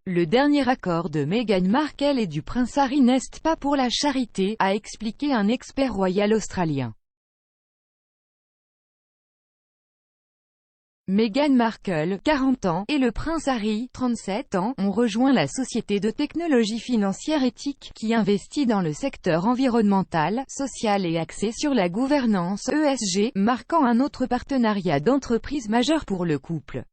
Le dernier accord de Meghan Markle et du prince Harry n'est pas pour la charité, a expliqué un expert royal australien. Meghan Markle, 40 ans, et le prince Harry, 37 ans, ont rejoint la société de technologie financière éthique, qui investit dans le secteur environnemental, social et axé sur la gouvernance (ESG), marquant un autre partenariat d'entreprise majeur pour le couple.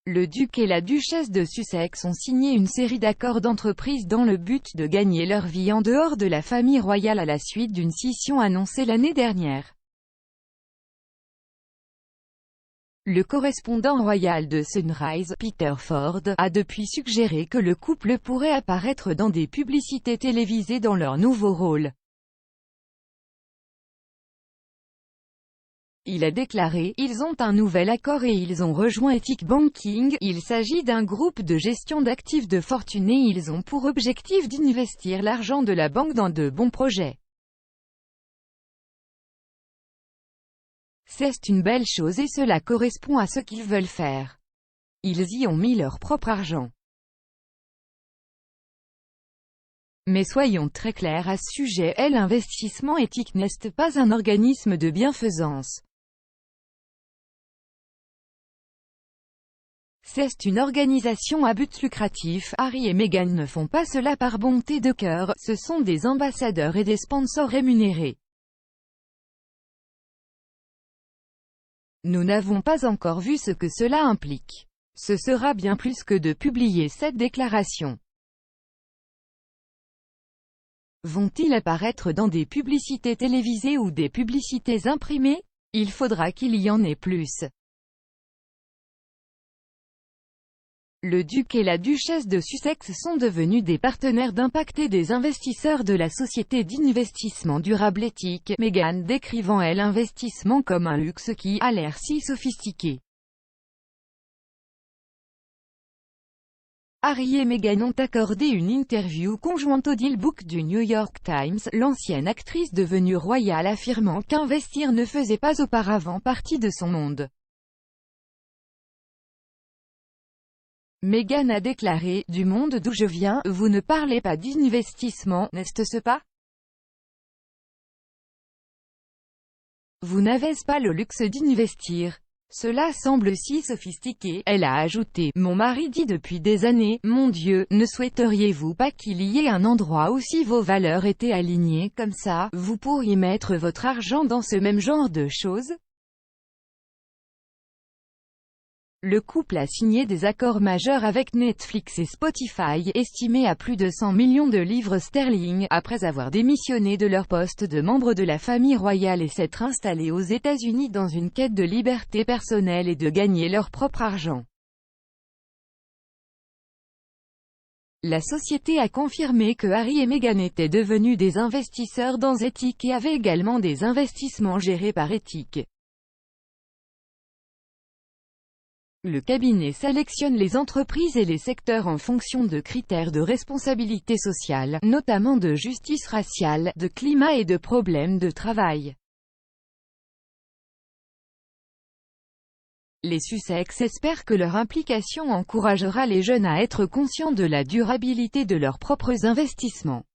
Le duc et la duchesse de Sussex ont signé une série d'accords d'entreprise dans le but de gagner leur vie en dehors de la famille royale à la suite d'une scission annoncée l'année dernière. Le correspondant royal de Sunrise, Peter Ford, a depuis suggéré que le couple pourrait apparaître dans des publicités télévisées dans leur nouveau rôle. Il a déclaré: « Ils ont un nouvel accord et ils ont rejoint Ethic Banking. Il s'agit d'un groupe de gestion d'actifs de fortune et ils ont pour objectif d'investir l'argent de la banque dans de bons projets. C'est une belle chose et cela correspond à ce qu'ils veulent faire. Ils y ont mis leur propre argent. Mais soyons très clairs à ce sujet, l'investissement éthique n'est pas un organisme de bienfaisance. C'est une organisation à but lucratif. Harry et Meghan ne font pas cela par bonté de cœur, ce sont des ambassadeurs et des sponsors rémunérés. Nous n'avons pas encore vu ce que cela implique. Ce sera bien plus que de publier cette déclaration. Vont-ils apparaître dans des publicités télévisées ou des publicités imprimées? Il faudra qu'il y en ait plus. Le duc et la duchesse de Sussex sont devenus des partenaires d'impact et des investisseurs de la société d'investissement durable éthique, Meghan décrivant l'investissement comme un luxe qui a l'air si sophistiqué. Harry et Meghan ont accordé une interview conjointe au Deal Book du New York Times, l'ancienne actrice devenue royale affirmant qu'investir ne faisait pas auparavant partie de son monde. Meghan a déclaré: « Du monde d'où je viens, vous ne parlez pas d'investissement, n'est-ce pas? Vous n'avez pas le luxe d'investir. Cela semble si sophistiqué. » Elle a ajouté: « Mon mari dit depuis des années, mon Dieu, ne souhaiteriez-vous pas qu'il y ait un endroit où si vos valeurs étaient alignées, comme ça, vous pourriez mettre votre argent dans ce même genre de choses ?» Le couple a signé des accords majeurs avec Netflix et Spotify, estimés à plus de 100 millions de livres sterling, après avoir démissionné de leur poste de membre de la famille royale et s'être installés aux États-Unis dans une quête de liberté personnelle et de gagner leur propre argent. La société a confirmé que Harry et Meghan étaient devenus des investisseurs dans Ethic et avaient également des investissements gérés par Ethic. Le cabinet sélectionne les entreprises et les secteurs en fonction de critères de responsabilité sociale, notamment de justice raciale, de climat et de problèmes de travail. Les Sussex espèrent que leur implication encouragera les jeunes à être conscients de la durabilité de leurs propres investissements.